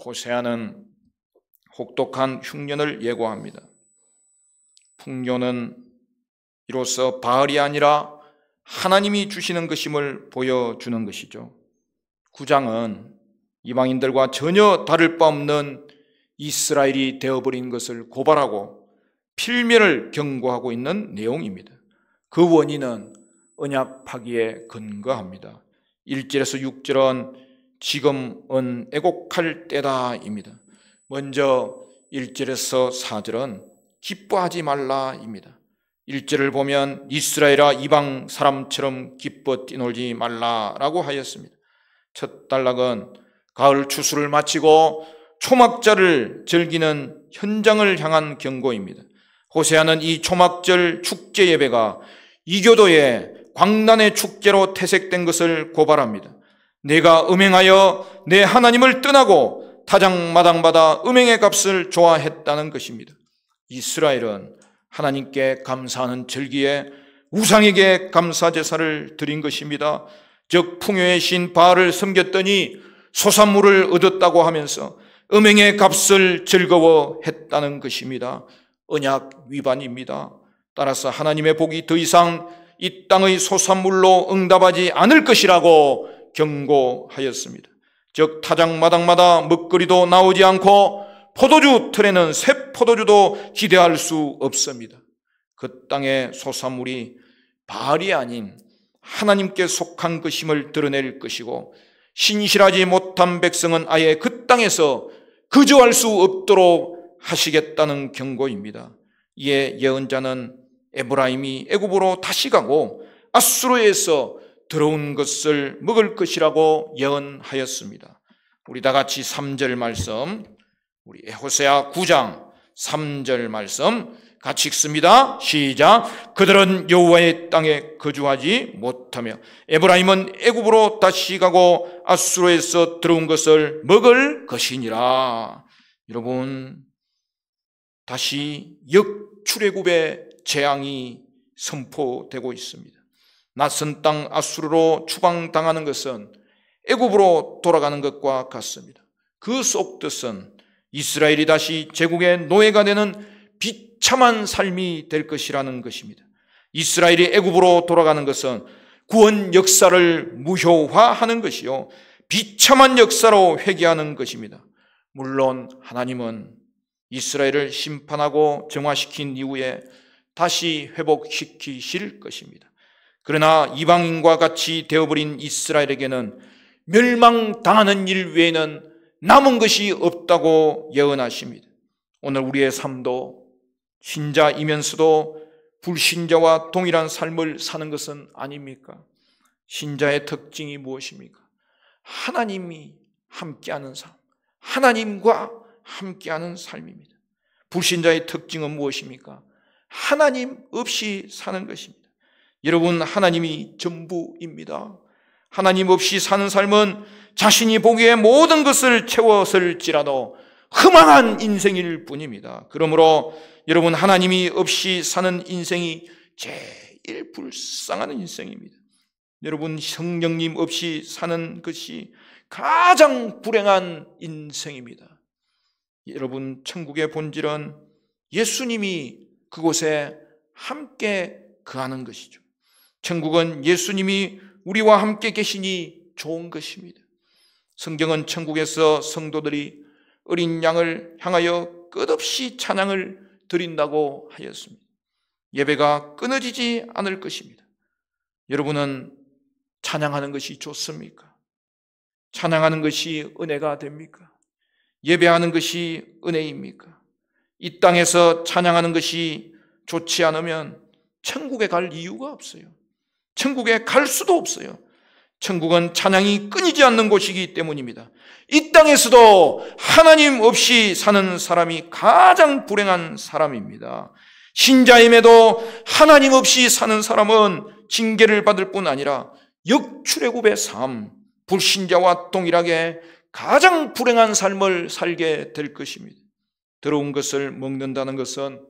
호세아는 혹독한 흉년을 예고합니다. 풍요는 이로써 바알이 아니라 하나님이 주시는 것임을 보여주는 것이죠. 9장은 이방인들과 전혀 다를 바 없는 이스라엘이 되어버린 것을 고발하고 필면을 경고하고 있는 내용입니다. 그 원인은 언약 파기에 근거합니다. 1절에서 6절은 지금은 애곡할 때다입니다. 먼저 1절에서 4절은 기뻐하지 말라입니다. 1절을 보면 이스라엘아 이방 사람처럼 기뻐 뛰놀지 말라라고 하였습니다. 첫 단락은 가을 추수를 마치고 초막절을 즐기는 현장을 향한 경고입니다. 호세아는 이 초막절 축제 예배가 이교도의 광란의 축제로 퇴색된 것을 고발합니다. 내가 음행하여 내 하나님을 떠나고 타작마당받아 음행의 값을 좋아했다는 것입니다. 이스라엘은 하나님께 감사하는 절기에 우상에게 감사제사를 드린 것입니다. 즉 풍요의 신 바알을 섬겼더니 소산물을 얻었다고 하면서 음행의 값을 즐거워했다는 것입니다. 언약 위반입니다. 따라서 하나님의 복이 더 이상 이 땅의 소산물로 응답하지 않을 것이라고 경고하였습니다. 즉 타작마당마다 먹거리도 나오지 않고 포도주 틀에는 새 포도주도 기대할 수 없습니다. 그 땅의 소산물이 바알이 아닌 하나님께 속한 것임을 드러낼 것이고 신실하지 못한 백성은 아예 그 땅에서 거주할 수 없도록 하시겠다는 경고입니다. 이에 예언자는 에브라임이 애굽으로 다시 가고 아수르에서 들어온 것을 먹을 것이라고 예언하였습니다. 우리 다 같이 3절 말씀, 우리 호세아 9장 3절 말씀 같이 읽습니다. 시작. 그들은 여호와의 땅에 거주하지 못하며 에브라임은 애굽으로 다시 가고 아수르에서 들어온 것을 먹을 것이니라. 여러분, 다시 역출애굽의 재앙이 선포되고 있습니다. 낯선 땅 아수르로 추방당하는 것은 애굽으로 돌아가는 것과 같습니다. 그 속뜻은 이스라엘이 다시 제국의 노예가 되는 비참한 삶이 될 것이라는 것입니다. 이스라엘이 애굽으로 돌아가는 것은 구원 역사를 무효화하는 것이요 비참한 역사로 회귀하는 것입니다. 물론 하나님은 이스라엘을 심판하고 정화시킨 이후에 다시 회복시키실 것입니다. 그러나 이방인과 같이 되어버린 이스라엘에게는 멸망당하는 일 외에는 남은 것이 없다고 예언하십니다. 오늘 우리의 삶도 신자이면서도 불신자와 동일한 삶을 사는 것은 아닙니까? 신자의 특징이 무엇입니까? 하나님이 함께하는 삶, 하나님과 함께하는 삶입니다. 불신자의 특징은 무엇입니까? 하나님 없이 사는 것입니다. 여러분, 하나님이 전부입니다. 하나님 없이 사는 삶은 자신이 보기에 모든 것을 채웠을지라도 허망한 인생일 뿐입니다. 그러므로 여러분, 하나님이 없이 사는 인생이 제일 불쌍한 인생입니다. 여러분, 성령님 없이 사는 것이 가장 불행한 인생입니다. 여러분, 천국의 본질은 예수님이 그곳에 함께 거하는 것이죠. 천국은 예수님이 우리와 함께 계시니 좋은 것입니다. 성경은 천국에서 성도들이 어린 양을 향하여 끝없이 찬양을 드린다고 하였습니다. 예배가 끊어지지 않을 것입니다. 여러분은 찬양하는 것이 좋습니까? 찬양하는 것이 은혜가 됩니까? 예배하는 것이 은혜입니까? 이 땅에서 찬양하는 것이 좋지 않으면 천국에 갈 이유가 없어요. 천국에 갈 수도 없어요. 천국은 찬양이 끊이지 않는 곳이기 때문입니다. 이 땅에서도 하나님 없이 사는 사람이 가장 불행한 사람입니다. 신자임에도 하나님 없이 사는 사람은 징계를 받을 뿐 아니라 역출애굽의 삶, 불신자와 동일하게 가장 불행한 삶을 살게 될 것입니다. 더러운 것을 먹는다는 것은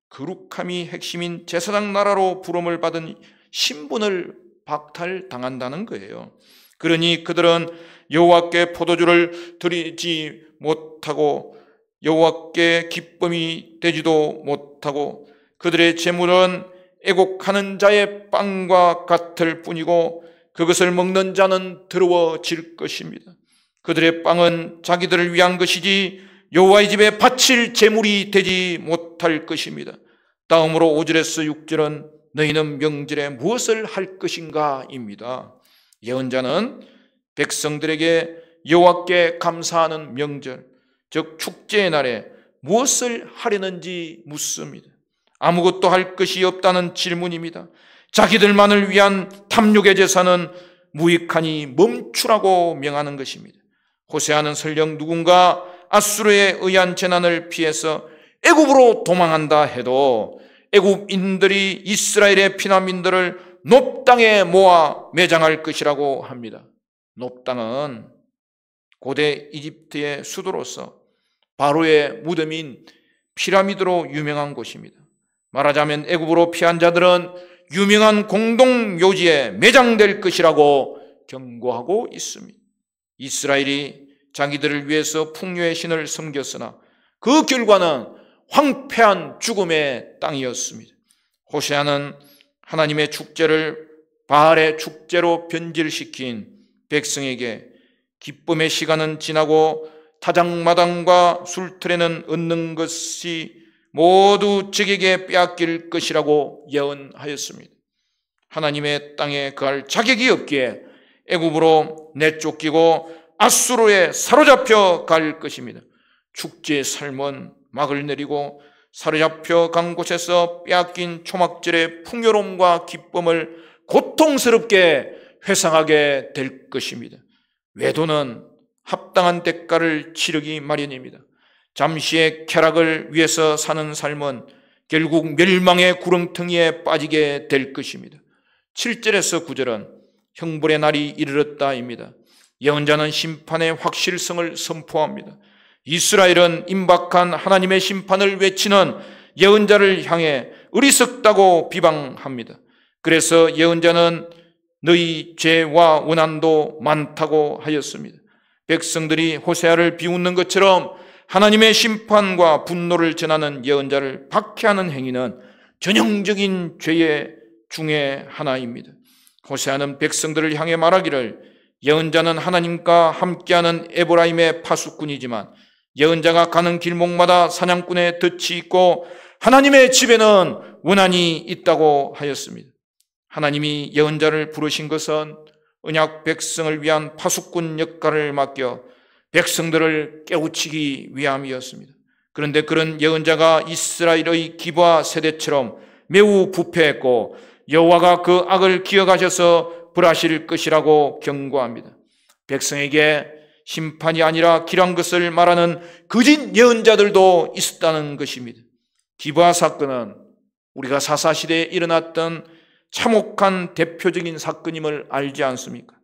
거룩함이 핵심인 제사장 나라로 부름을 받은 신분을 박탈당한다는 거예요. 그러니 그들은 여호와께 포도주를 드리지 못하고 여호와께 기쁨이 되지도 못하고 그들의 재물은 애곡하는 자의 빵과 같을 뿐이고 그것을 먹는 자는 더러워질 것입니다. 그들의 빵은 자기들을 위한 것이지 여호와의 집에 바칠 재물이 되지 못할 것입니다. 다음으로 5절에서 6절은 너희는 명절에 무엇을 할 것인가 입니다. 예언자는 백성들에게 여호와께 감사하는 명절, 즉 축제의 날에 무엇을 하려는지 묻습니다. 아무것도 할 것이 없다는 질문입니다. 자기들만을 위한 탐욕의 제사는 무익하니 멈추라고 명하는 것입니다. 호세아는 설령 누군가 아수르에 의한 재난을 피해서 애굽으로 도망한다 해도 애굽인들이 이스라엘의 피난민들을 놉 땅에 모아 매장할 것이라고 합니다. 놉 땅은 고대 이집트의 수도로서 바로의 무덤인 피라미드로 유명한 곳입니다. 말하자면 애굽으로 피한 자들은 유명한 공동묘지에 매장될 것이라고 경고하고 있습니다. 이스라엘이 자기들을 위해서 풍요의 신을 섬겼으나 그 결과는 황폐한 죽음의 땅이었습니다. 호세아는 하나님의 축제를 바알의 축제로 변질시킨 백성에게 기쁨의 시간은 지나고 타작마당과 술틀에는 얻는 것이 모두 적에게 빼앗길 것이라고 예언하였습니다. 하나님의 땅에 거할 자격이 없기에 애굽으로 내쫓기고 아수르에 사로잡혀 갈 것입니다. 축제의 삶은 막을 내리고 사로잡혀 간 곳에서 빼앗긴 초막절의 풍요로움과 기쁨을 고통스럽게 회상하게 될 것입니다. 외도는 합당한 대가를 치르기 마련입니다. 잠시의 쾌락을 위해서 사는 삶은 결국 멸망의 구렁텅이에 빠지게 될 것입니다. 7절에서 9절은 형벌의 날이 이르렀다입니다. 예언자는 심판의 확실성을 선포합니다. 이스라엘은 임박한 하나님의 심판을 외치는 예언자를 향해 어리석다고 비방합니다. 그래서 예언자는 너희 죄와 원한도 많다고 하였습니다. 백성들이 호세아를 비웃는 것처럼 하나님의 심판과 분노를 전하는 예언자를 박해하는 행위는 전형적인 죄의 중에 하나입니다. 호세아는 백성들을 향해 말하기를 예언자는 하나님과 함께하는 에브라임의 파수꾼이지만 예언자가 가는 길목마다 사냥꾼의 덫이 있고 하나님의 집에는 원한이 있다고 하였습니다. 하나님이 예언자를 부르신 것은 언약 백성을 위한 파수꾼 역할을 맡겨 백성들을 깨우치기 위함이었습니다. 그런데 그런 예언자가 이스라엘의 기브아 세대처럼 매우 부패했고 여호와가 그 악을 기억하셔서 벌하실 것이라고 경고합니다. 백성에게 심판이 아니라 길한 것을 말하는 거짓 예언자들도 있었다는 것입니다. 기브아 사건은 우리가 사사시대에 일어났던 참혹한 대표적인 사건임을 알지 않습니까?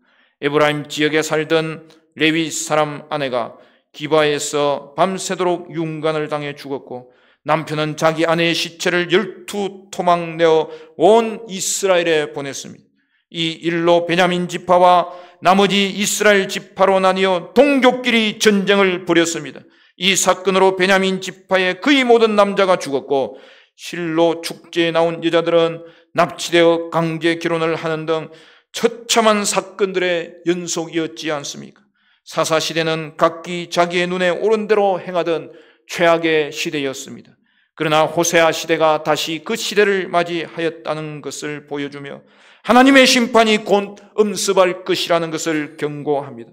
에브라임 지역에 살던 레위 사람 아내가 기브아에서 밤새도록 윤관을 당해 죽었고 남편은 자기 아내의 시체를 12토막 내어 온 이스라엘에 보냈습니다. 이 일로 베냐민 지파와 나머지 이스라엘 지파로 나뉘어 동족끼리 전쟁을 벌였습니다. 이 사건으로 베냐민 지파의 거의 모든 남자가 죽었고 실로 축제에 나온 여자들은 납치되어 강제 결혼을 하는 등 처참한 사건들의 연속이었지 않습니까? 사사시대는 각기 자기의 눈에 오른 대로 행하던 최악의 시대였습니다. 그러나 호세아 시대가 다시 그 시대를 맞이하였다는 것을 보여주며 하나님의 심판이 곧 엄습할 것이라는 것을 경고합니다.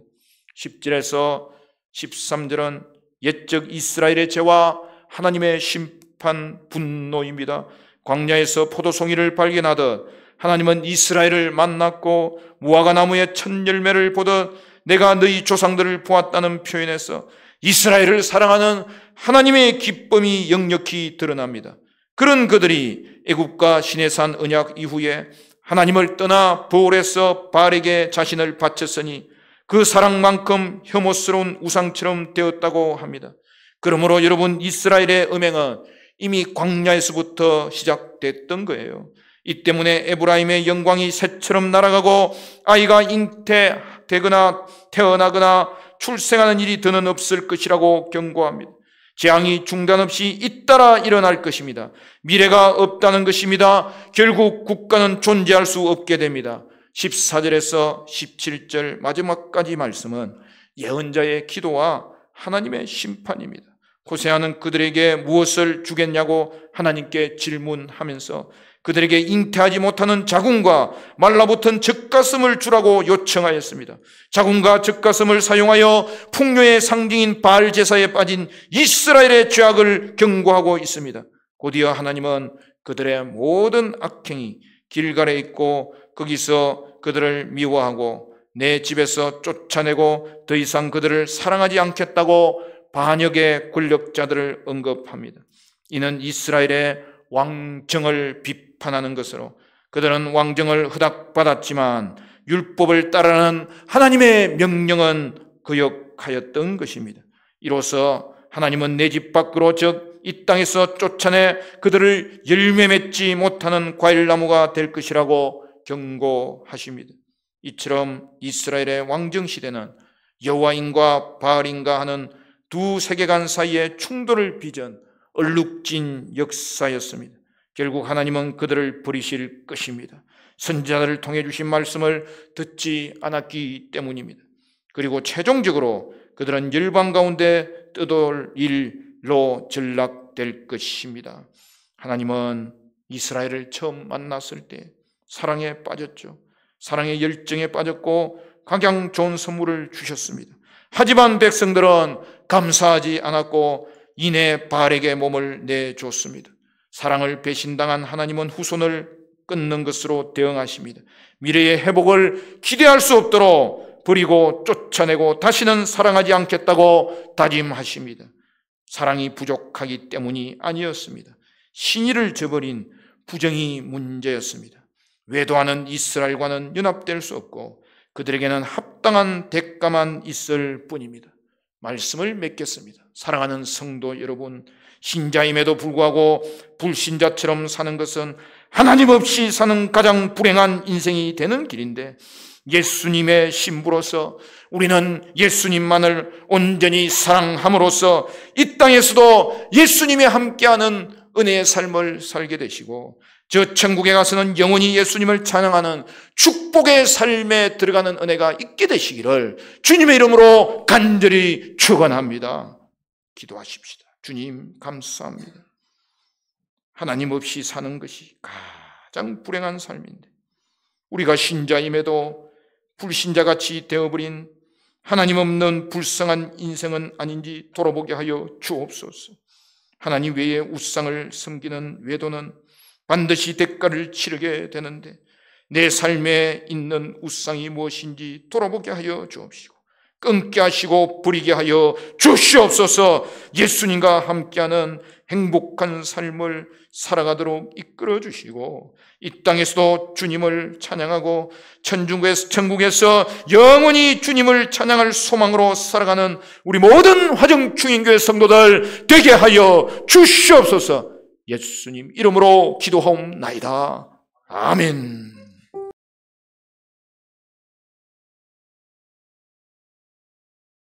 10절에서 13절은 옛적 이스라엘의 죄와 하나님의 심판 분노입니다. 광야에서 포도송이를 발견하듯 하나님은 이스라엘을 만났고 무화과 나무의 첫 열매를 보듯 내가 너희 조상들을 보았다는 표현에서 이스라엘을 사랑하는 하나님의 기쁨이 역력히 드러납니다. 그런 그들이 애굽과 시내산 언약 이후에 하나님을 떠나 보홀에서 바알에게 자신을 바쳤으니 그 사랑만큼 혐오스러운 우상처럼 되었다고 합니다. 그러므로 여러분, 이스라엘의 음행은 이미 광야에서부터 시작됐던 거예요. 이 때문에 에브라임의 영광이 새처럼 날아가고 아이가 잉태되거나 태어나거나 출생하는 일이 더는 없을 것이라고 경고합니다. 재앙이 중단 없이 잇따라 일어날 것입니다. 미래가 없다는 것입니다. 결국 국가는 존재할 수 없게 됩니다. 14절에서 17절 마지막까지 말씀은 예언자의 기도와 하나님의 심판입니다. 호세아는 그들에게 무엇을 주겠냐고 하나님께 질문하면서 그들에게 잉태하지 못하는 자궁과 말라붙은 젖가슴을 주라고 요청하였습니다. 자궁과 젖가슴을 사용하여 풍요의 상징인 바알 제사에 빠진 이스라엘의 죄악을 경고하고 있습니다. 곧이어 하나님은 그들의 모든 악행이 길갈에 있고 거기서 그들을 미워하고 내 집에서 쫓아내고 더 이상 그들을 사랑하지 않겠다고 반역의 권력자들을 언급합니다. 이는 이스라엘의 왕정을 비판하는 것으로 그들은 왕정을 허락받았지만 율법을 따르는 하나님의 명령은 거역하였던 것입니다. 이로써 하나님은 내 집 밖으로 즉 이 땅에서 쫓아내 그들을 열매 맺지 못하는 과일나무가 될 것이라고 경고하십니다. 이처럼 이스라엘의 왕정시대는 여호와인과 바알인가 하는 두 세계관 사이의 충돌을 빚은 얼룩진 역사였습니다. 결국 하나님은 그들을 버리실 것입니다. 선지자들을 통해 주신 말씀을 듣지 않았기 때문입니다. 그리고 최종적으로 그들은 열방 가운데 떠돌 일로 전락될 것입니다. 하나님은 이스라엘을 처음 만났을 때 사랑에 빠졌죠. 사랑의 열정에 빠졌고 각양 좋은 선물을 주셨습니다. 하지만 백성들은 감사하지 않았고 이내 바알에게 몸을 내줬습니다. 사랑을 배신당한 하나님은 후손을 끊는 것으로 대응하십니다. 미래의 회복을 기대할 수 없도록 버리고 쫓아내고 다시는 사랑하지 않겠다고 다짐하십니다. 사랑이 부족하기 때문이 아니었습니다. 신의를 저버린 부정이 문제였습니다. 외도하는 이스라엘과는 연합될 수 없고 그들에게는 합당한 대가만 있을 뿐입니다. 말씀을 맺겠습니다. 사랑하는 성도 여러분, 신자임에도 불구하고 불신자처럼 사는 것은 하나님 없이 사는 가장 불행한 인생이 되는 길인데 예수님의 신부로서 우리는 예수님만을 온전히 사랑함으로써 이 땅에서도 예수님이 함께하는 은혜의 삶을 살게 되시고 저 천국에 가서는 영원히 예수님을 찬양하는 축복의 삶에 들어가는 은혜가 있게 되시기를 주님의 이름으로 간절히 축원합니다. 기도하십시다. 주님 감사합니다. 하나님 없이 사는 것이 가장 불행한 삶인데 우리가 신자임에도 불신자같이 되어버린 하나님 없는 불쌍한 인생은 아닌지 돌아보게 하여 주옵소서. 하나님 외에 우상을 섬기는 외도는 반드시 대가를 치르게 되는데 내 삶에 있는 우상이 무엇인지 돌아보게 하여 주옵시고 끊게 하시고 버리게 하여 주시옵소서. 예수님과 함께하는 행복한 삶을 살아가도록 이끌어 주시고 이 땅에서도 주님을 찬양하고 천국에서 영원히 주님을 찬양할 소망으로 살아가는 우리 모든 화정충인교회 성도들 되게 하여 주시옵소서. 예수님 이름으로 기도하옵나이다. 아멘.